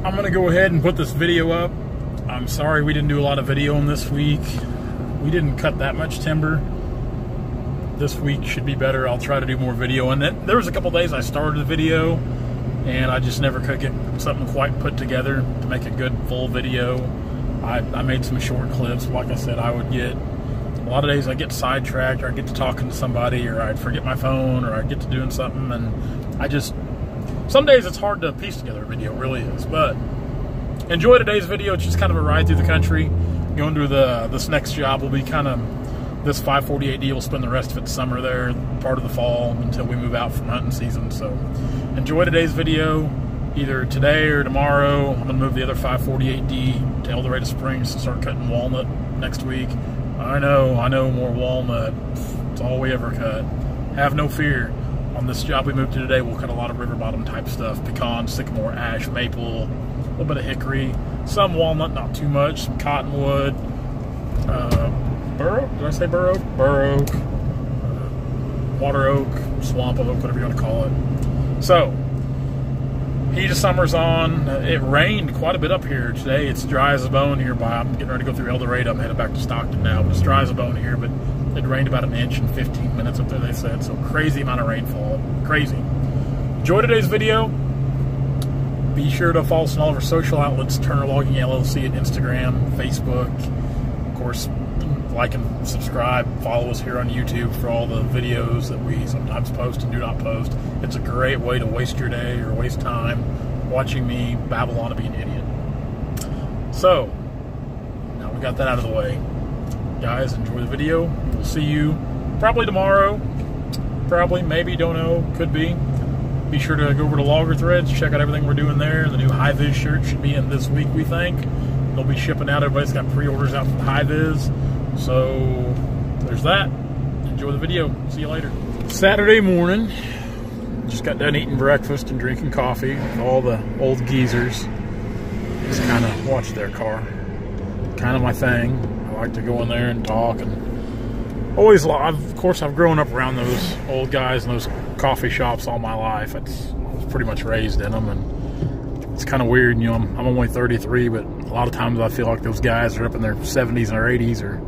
I'm gonna go ahead and put this video up. I'm sorry we didn't do a lot of video this week. We didn't cut that much timber. This week should be better. I'll try to do more video. And then there was a couple days I started the video and I just never could get something quite put together to make a good full video. I made some short clips. Like I said, I would get, a lot of days I get sidetracked, or I get to talking to somebody, or I'd forget my phone, or I'd get to doing something, and I just, some days it's hard to piece together a video, it really is. But enjoy today's video. It's just kind of a ride through the country. Going to this next job will be kind of, this 548D will spend the rest of its summer there, part of the fall, until we move out from hunting season. So enjoy today's video, either today or tomorrow. I'm gonna move the other 548D to El Dorado Springs to start cutting walnut next week. I know, more walnut. It's all we ever cut. Have no fear. On this job we moved to today, we'll cut a lot of river bottom type stuff. Pecan, sycamore, ash, maple, a little bit of hickory, some walnut, not too much, some cottonwood, bur oak, did I say bur oak? Bur oak, water oak, swamp oak, whatever you want to call it. So, heat of summer's on. It rained quite a bit up here today. It's dry as a bone here. I'm getting ready to go through El Dorado. I'm headed back to Stockton now, but it's dry as a bone here. But it rained about 1 inch in 15 minutes up there, they said. So crazy amount of rainfall. Crazy. Enjoy today's video. Be sure to follow us on all of our social outlets, Turner Logging LLC at Instagram, Facebook. Of course, like and subscribe. Follow us here on YouTube for all the videos that we sometimes post and do not post. It's a great way to waste your day or waste time watching me babble on to be an idiot. So, now we got that out of the way. Guys, enjoy the video. We'll see you probably tomorrow. Probably, maybe, don't know, could be. Be sure to go over to Logger Threads, check out everything we're doing there. The new High-Vis shirt should be in this week, we think. They'll be shipping out. Everybody's got pre-orders out from High-Vis. So, there's that. Enjoy the video. See you later. Saturday morning. Just got done eating breakfast and drinking coffee with all the old geezers. Just kind of watch their car. Kind of my thing. I like to go in there and talk, and always, of course, I've grown up around those old guys and those coffee shops all my life. I was pretty much raised in them, and it's kind of weird, you know. I'm only 33, but a lot of times I feel like those guys are up in their 70s or 80s, or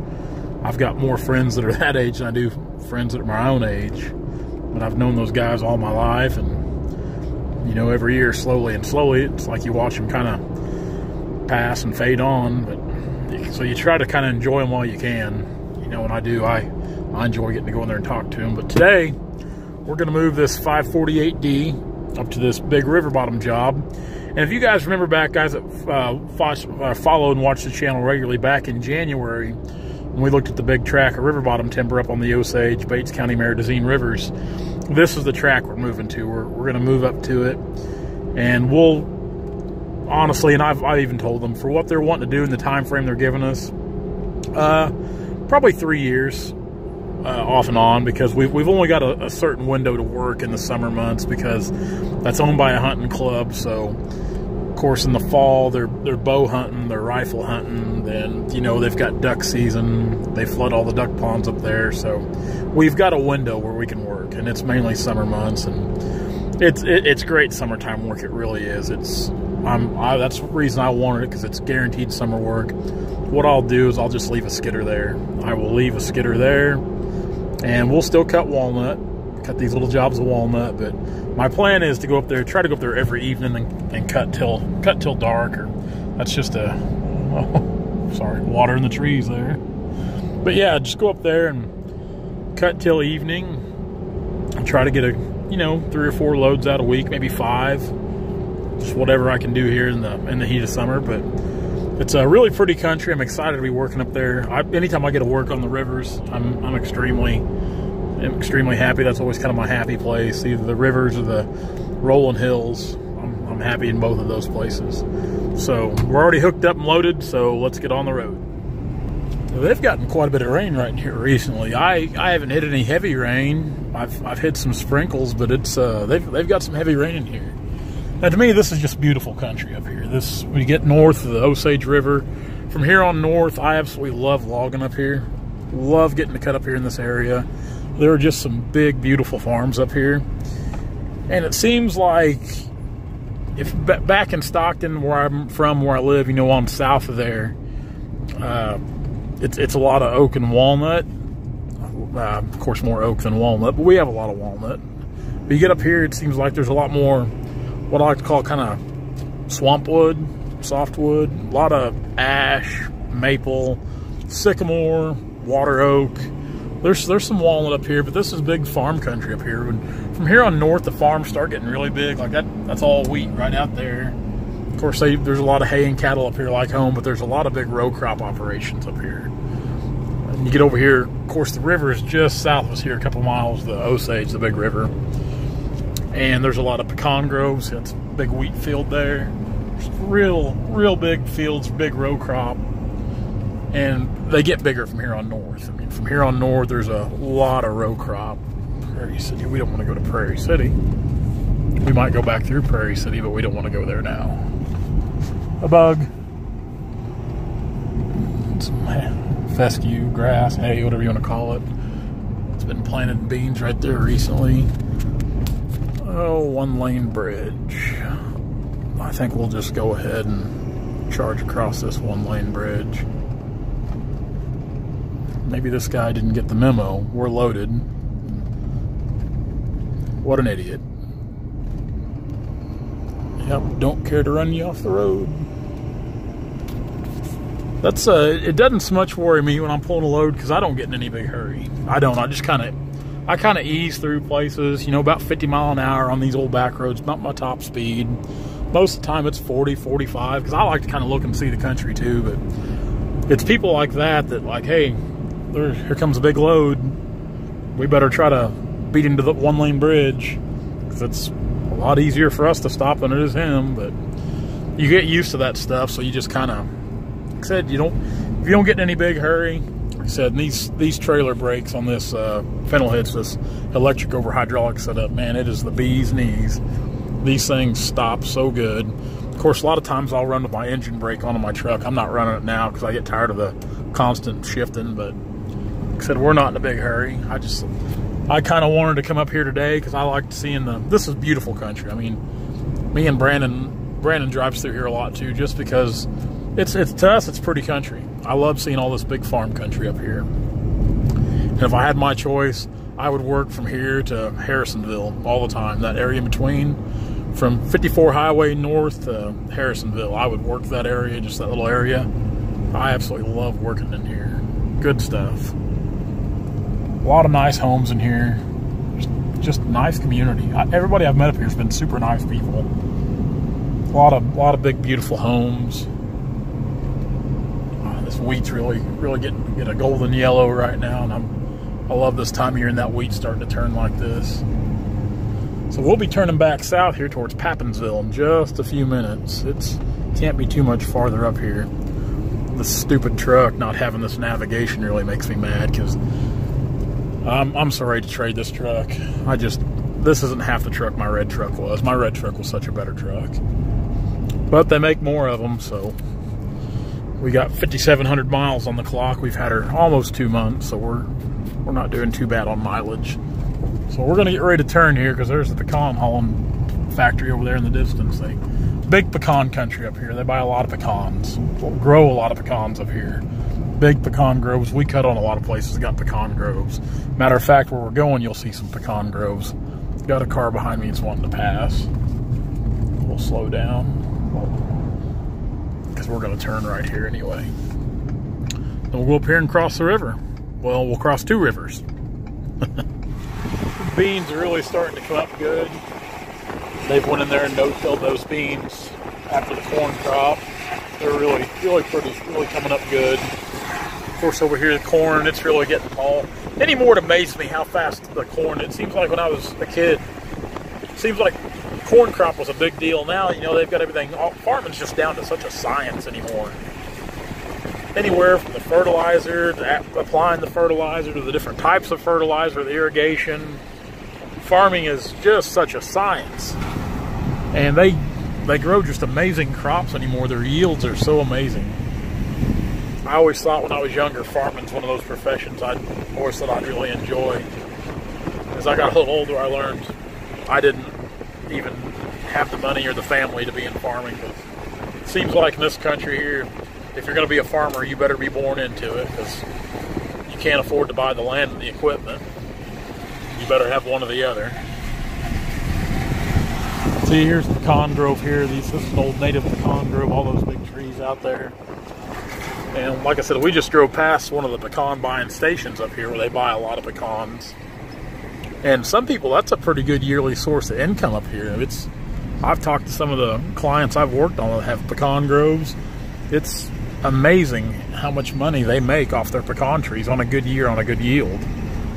I've got more friends that are that age than I do friends that are my own age. But I've known those guys all my life, and you know, every year, slowly, it's like you watch them kind of pass and fade on. But so you try to kind of enjoy them while you can, you know. And I do. I enjoy getting to go in there and talk to them. But today, we're going to move this 548D up to this big river bottom job. And if you guys remember back, guys that follow and watch the channel regularly, back in January, when we looked at the big track of river bottom timber up on the Osage, Bates County, Maridazine rivers, this is the track we're moving to. We're going to move up to it, and we'll, honestly, and I've even told them, for what they're wanting to do in the time frame they're giving us, probably 3 years off and on, because we've only got a certain window to work in the summer months, because that's owned by a hunting club. So of course in the fall they're bow hunting, they're rifle hunting, then you know they've got duck season, they flood all the duck ponds up there. So we've got a window where we can work, and it's mainly summer months, and it's great summertime work. It really is. That's the reason I wanted it, because it's guaranteed summer work. What I'll do is I'll just leave a skidder there. I will leave a skidder there, and we'll still cut walnut, cut these little jobs of walnut. But my plan is to go up there, try to go up there every evening and cut till dark. Or that's just water in the trees there. But yeah, just go up there and cut till evening, and try to get 3 or 4 loads out a week, maybe 5. Just whatever I can do here in the heat of summer. But it's a really pretty country. I'm excited to be working up there. Anytime I get to work on the rivers, I'm extremely happy. That's always kind of my happy place, either the rivers or the rolling hills. I'm happy in both of those places. So we're already hooked up and loaded, so let's get on the road. They've gotten quite a bit of rain right here recently. I haven't hit any heavy rain. I've hit some sprinkles, but it's they've got some heavy rain in here. Now, to me, this is just beautiful country up here. When you get north of the Osage River, from here on north, I absolutely love logging up here. Love getting to cut up here in this area. There are just some big, beautiful farms up here. And it seems like if back in Stockton, where I'm from, where I live, you know, on south of there, it's a lot of oak and walnut. Of course, more oak than walnut, but we have a lot of walnut. But you get up here, it seems like there's a lot more what I like to call kind of swamp wood, softwood, a lot of ash, maple, sycamore, water oak. There's some walnut up here, but this is big farm country up here. And from here on north, the farms start getting really big. Like that's all wheat right out there. Of course, there's a lot of hay and cattle up here like home, but there's a lot of big row crop operations up here. And you get over here, of course, the river is just south of us here, a couple miles, the Osage, the big river. And there's a lot of pecan groves. It's a big wheat field there. There's real big fields, big row crop. And they get bigger from here on north. I mean, from here on north, there's a lot of row crop. Prairie City, we don't want to go to Prairie City. We might go back through Prairie City, but we don't want to go there now. A bug. Some fescue, grass, hay, whatever you want to call it. It's been planted beans right there recently. Oh, one-lane bridge. I think we'll just go ahead and charge across this one-lane bridge. Maybe this guy didn't get the memo. We're loaded. What an idiot. Yep, don't care to run you off the road. That's it doesn't so much worry me when I'm pulling a load because I don't get in any big hurry. I don't. I just kind of ease through places, you know, about 50 mile an hour on these old back roads, not my top speed. Most of the time it's 40, 45, because I like to kind of look and see the country too, but it's people like that like, hey, here comes a big load. We better try to beat into the one-lane bridge because it's a lot easier for us to stop than it is him. But you get used to that stuff, so you just kind of, like I said, if you don't get in any big hurry. Like I said, these trailer brakes on this fennel hits, this electric over hydraulic setup, man, it is the bee's knees. These things stop so good. Of course, a lot of times I'll run with my engine brake on my truck. I'm not running it now because I get tired of the constant shifting, but like I said, we're not in a big hurry. I kind of wanted to come up here today because I liked seeing this is beautiful country. I mean, me and Brandon drives through here a lot too, just because it's to us, it's pretty country. I love seeing all this big farm country up here. And if I had my choice, I would work from here to Harrisonville all the time. That area in between, from 54 Highway north to Harrisonville, I would work that area, just that little area. I absolutely love working in here. Good stuff. A lot of nice homes in here. Just nice community. Everybody I've met up here has been super nice people. A lot of big, beautiful homes. This wheat's really getting a golden yellow right now, and I love this time of year and that wheat's starting to turn like this. So we'll be turning back south here towards Pappensville in just a few minutes. It can't be too much farther up here. This stupid truck not having this navigation really makes me mad because I'm sorry to trade this truck. This isn't half the truck my red truck was. My red truck was such a better truck. But they make more of them, so we got 5,700 miles on the clock. We've had her almost 2 months, so we're not doing too bad on mileage. So we're gonna get ready to turn here because there's the pecan hauling factory over there in the distance. Big pecan country up here. They buy a lot of pecans, grow a lot of pecans up here. Big pecan groves. We cut on a lot of places that got pecan groves. Matter of fact, where we're going, you'll see some pecan groves. Got a car behind me that's wanting to pass. We'll slow down because we're going to turn right here anyway. Then we'll go up here and cross the river. Well, we'll cross two rivers. Beans are really starting to come up good. They've went in there and no-tilled those beans after the corn crop. They're really pretty, really coming up good. Of course, over here, the corn, it's really getting tall. Anymore, it amazes me how fast the corn, it seems like when I was a kid, it seems like corn crop was a big deal. Now, you know, they've got everything, farming's just down to such a science anymore. Anywhere from the fertilizer, to applying the fertilizer, to the different types of fertilizer, the irrigation. Farming is just such a science. And they grow just amazing crops anymore. Their yields are so amazing. I always thought when I was younger, farming's one of those professions I always thought I'd really enjoy. As I got a little older, I learned I didn't even have the money or the family to be in farming. But it seems like in this country here, if you're going to be a farmer, you better be born into it, because you can't afford to buy the land and the equipment. You better have one or the other. See, here's the pecan grove here. This is an old native pecan grove, all those big trees out there. And like I said, we just drove past one of the pecan buying stations up here where they buy a lot of pecans. And some people, that's a pretty good yearly source of income up here. I've talked to some of the clients I've worked on that have pecan groves. It's amazing how much money they make off their pecan trees on a good year, on a good yield.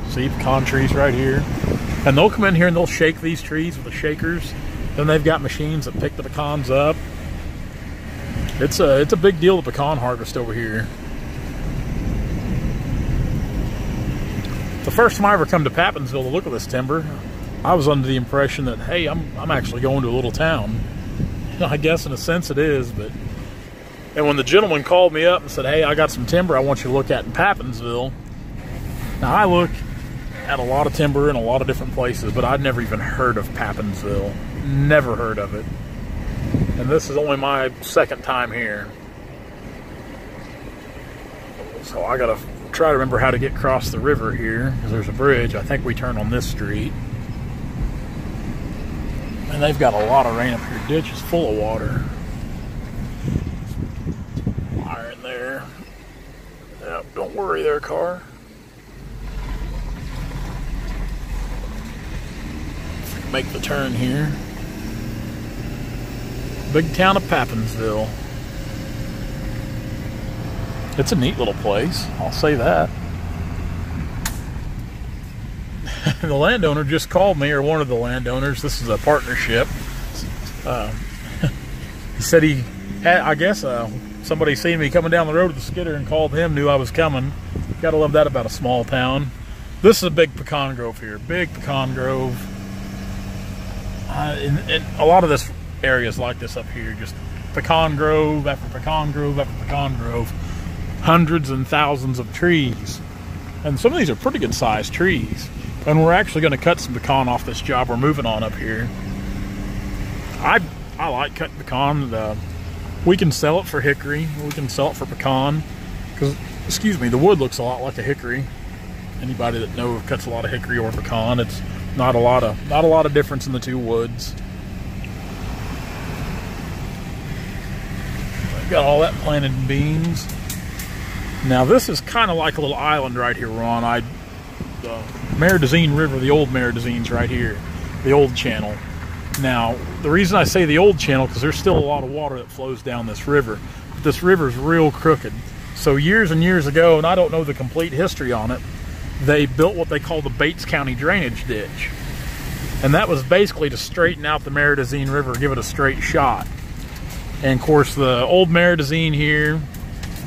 See, pecan trees right here. And they'll come in here and they'll shake these trees with the shakers. Then they've got machines that pick the pecans up. It's a big deal, the pecan harvest over here. The first time I ever come to Papinsville to look at this timber, I was under the impression that, hey, I'm actually going to a little town. I guess in a sense it is, but... And when the gentleman called me up and said, hey, I got some timber I want you to look at in Papinsville. Now, I look at a lot of timber in a lot of different places, but I'd never even heard of Papinsville. Never heard of it. And this is only my second time here. So I gotta try to remember how to get across the river here, because there's a bridge. I think we turn on this street. And they've got a lot of rain up here. Ditch is full of water. Wire in there. Yep, don't worry there, car. Make the turn here. Big town of Papinsville. It's a neat little place, I'll say that. The landowner just called me, or one of the landowners. This is a partnership. He said he had, I guess, somebody seen me coming down the road with the skidder and called him, knew I was coming. Gotta love that about a small town. This is a big pecan grove here, big pecan grove. And a lot of this areas like this up here, just pecan grove after pecan grove after pecan grove, hundreds and thousands of trees, and some of these are pretty good sized trees. And we're actually going to cut some pecan off this job we're moving on up here. I like cutting pecan. We can sell it for hickory, we can sell it for pecan, because, excuse me, the wood looks a lot like a hickory. Anybody that knows cuts a lot of hickory or pecan, it's not a lot of difference in the two woods. I've got all that planted in beans. Now this is kind of like a little island right here we're on. The Maridazine River, the old Maradazine's right here, the old channel. Now the reason I say the old channel, because there's still a lot of water that flows down this river. But this river's real crooked. So years and years ago, and I don't know the complete history on it, they built what they call the Bates County Drainage Ditch. And that was basically to straighten out the Maridazine River, give it a straight shot. And of course the old Maridazine here,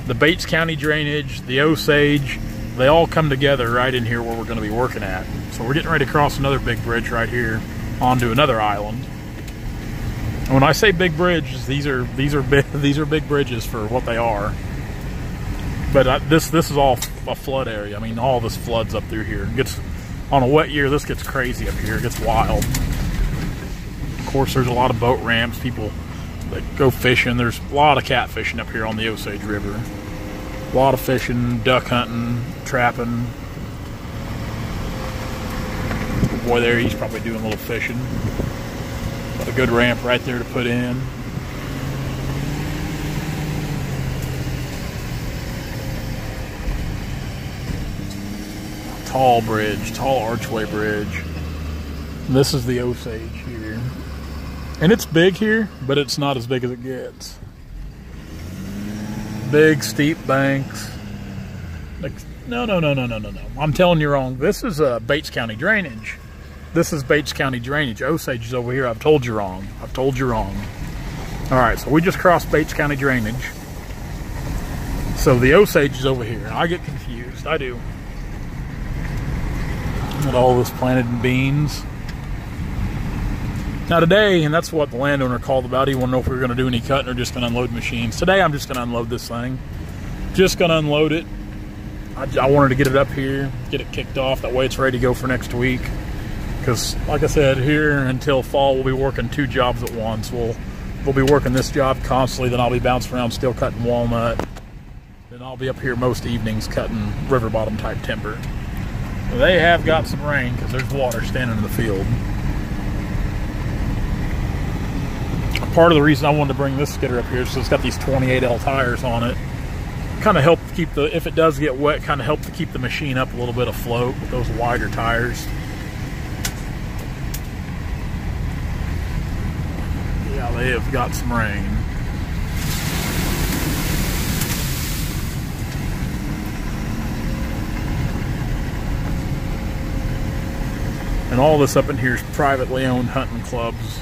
the Bates County Drainage, the Osage, they all come together right in here where we're going to be working at. So we're getting ready to cross another big bridge right here onto another island. And when I say big bridges, these are big bridges for what they are. But this is all a flood area. I mean, all this floods up through here. It gets, on a wet year, this gets crazy up here. It gets wild. Of course, there's a lot of boat ramps, people that go fishing. There's a lot of catfishing up here on the Osage River. A lot of fishing, duck hunting, trapping. Boy there, he's probably doing a little fishing. Got a good ramp right there to put in. Tall bridge, tall archway bridge. And this is the Osage here. And it's big here, but it's not as big as it gets. Big steep banks. Like, no. I'm telling you wrong. This is Bates County Drainage. This is Bates County Drainage. Osage is over here. I've told you wrong. I've told you wrong. All right, so we just crossed Bates County Drainage. So the Osage is over here. I get confused. I do. Got all this planted in beans. Now today, and that's what the landowner called about, he wanted to know if we were going to do any cutting or just going to unload machines. Today I'm just going to unload this thing. Just going to unload it. I wanted to get it up here, get it kicked off, that way it's ready to go for next week. because, like I said, here until fall we'll be working 2 jobs at once. We'll be working this job constantly, then I'll be bouncing around still cutting walnut. Then I'll be up here most evenings cutting river bottom type timber. They have got some rain because there's water standing in the field. Part of the reason I wanted to bring this skidder up here is it's got these 28L tires on it. Kind of help keep the, if it does get wet, kind of help to keep the machine up a little bit afloat with those wider tires. Yeah, they have got some rain. And all this up in here is privately owned hunting clubs.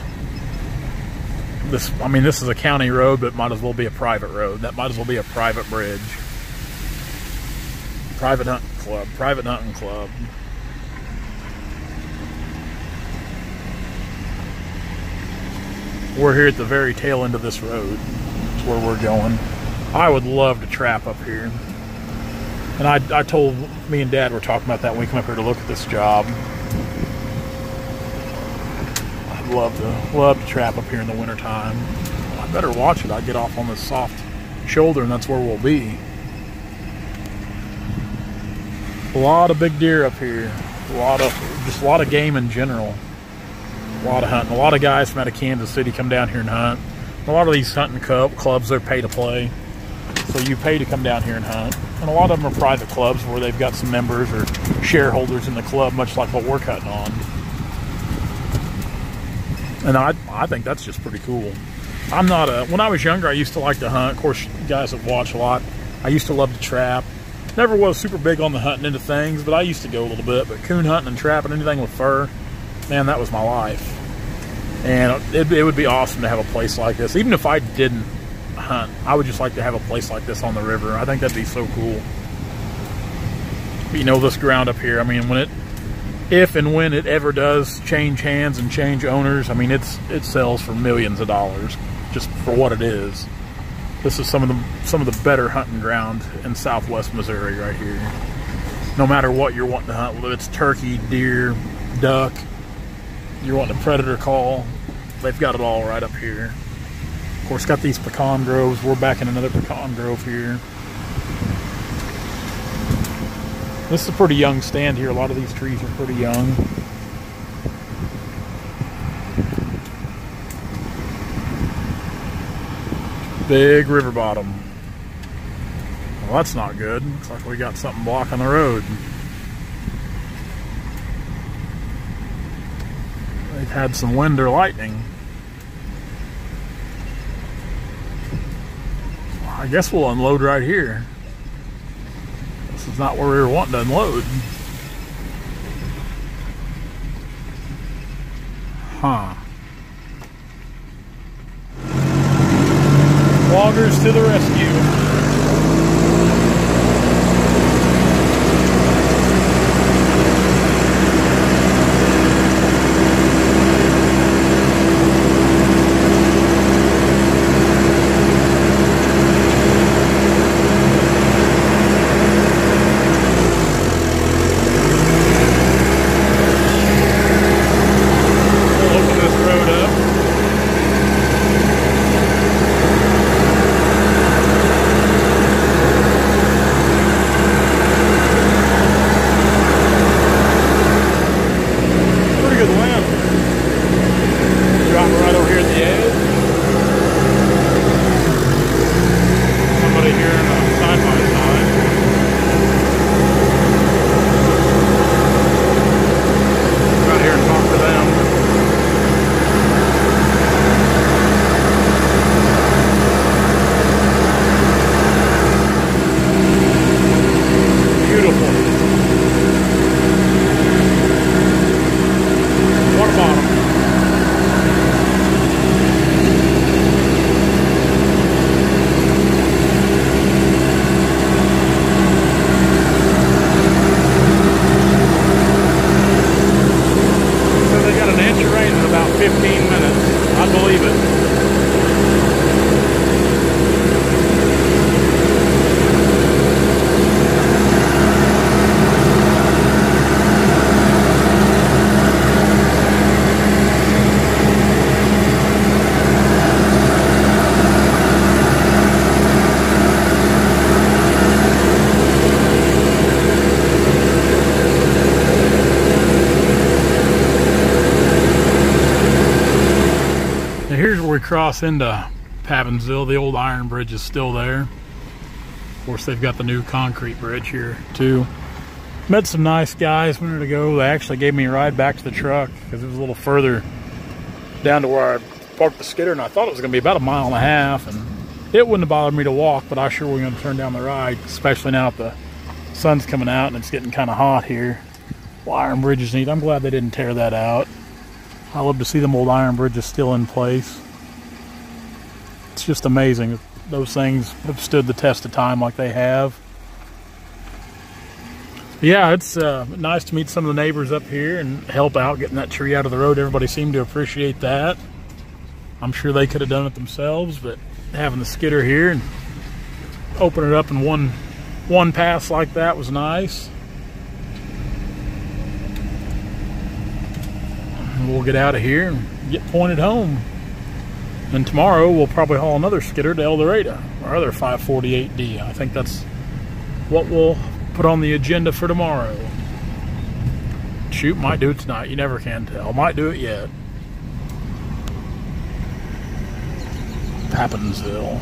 This, I mean, this is a county road, but it might as well be a private road. That might as well be a private bridge. Private hunting club, private hunting club. We're here at the very tail end of this road. That's where we're going. I would love to trap up here. And I told, me and Dad were talking about that when we come up here to look at this job. Love to trap up here in the wintertime. Well, I better watch it. I get off on this soft shoulder and that's where we'll be. A lot of big deer up here. Just a lot of game in general. A lot of hunting. A lot of guys from out of Kansas City come down here and hunt. A lot of these hunting clubs, they're pay to play. So you pay to come down here and hunt. And a lot of them are private clubs where they've got some members or shareholders in the club, much like what we're cutting on. And I think that's just pretty cool. I'm not a, when I was younger, I used to like to hunt. Of course, you guys that watch a lot, I used to love to trap. Never was super big on the hunting into things, but I used to go a little bit. But coon hunting and trapping, anything with fur, man, that was my life. And it would be awesome to have a place like this. Even if I didn't hunt, I would just like to have a place like this on the river. I think that'd be so cool. But, you know, this ground up here, I mean, when it, if and when it ever does change hands and change owners, I mean, it sells for millions of dollars just for what it is. This is some of the better hunting ground in Southwest Missouri right here. No matter what you're wanting to hunt, whether it's turkey, deer, duck, you're wanting a predator call, they've got it all right up here. Of course, got these pecan groves. We're back in another pecan grove here. This is a pretty young stand here. A lot of these trees are pretty young. Big river bottom. Well, that's not good. Looks like we got something blocking the road. They've had some wind or lightning. Well, I guess we'll unload right here. This is not where we were wanting to unload. Huh. Loggers to the rescue. cross into Pappensville. The old iron bridge is still there. Of course, they've got the new concrete bridge here too. Met some nice guys a minute ago. They actually gave me a ride back to the truck because it was a little further down to where I parked the skidder, and I thought it was going to be about 1.5 miles, and it wouldn't have bothered me to walk, but I sure was going to turn down the ride, especially now that the sun's coming out and it's getting kind of hot here. Well, iron bridge is neat. I'm glad they didn't tear that out. I love to see them old iron bridges still in place. It's just amazing that those things have stood the test of time like they have. Yeah, it's nice to meet some of the neighbors up here and help out getting that tree out of the road. Everybody seemed to appreciate that. I'm sure they could have done it themselves, but having the skidder here and open it up in one pass like that was nice. And we'll get out of here and get pointed home. And tomorrow we'll probably haul another skidder to El Dorado, our other 548D. I think that's what we'll put on the agenda for tomorrow. Shoot, might do it tonight. You never can tell. Might do it yet. Pappensville.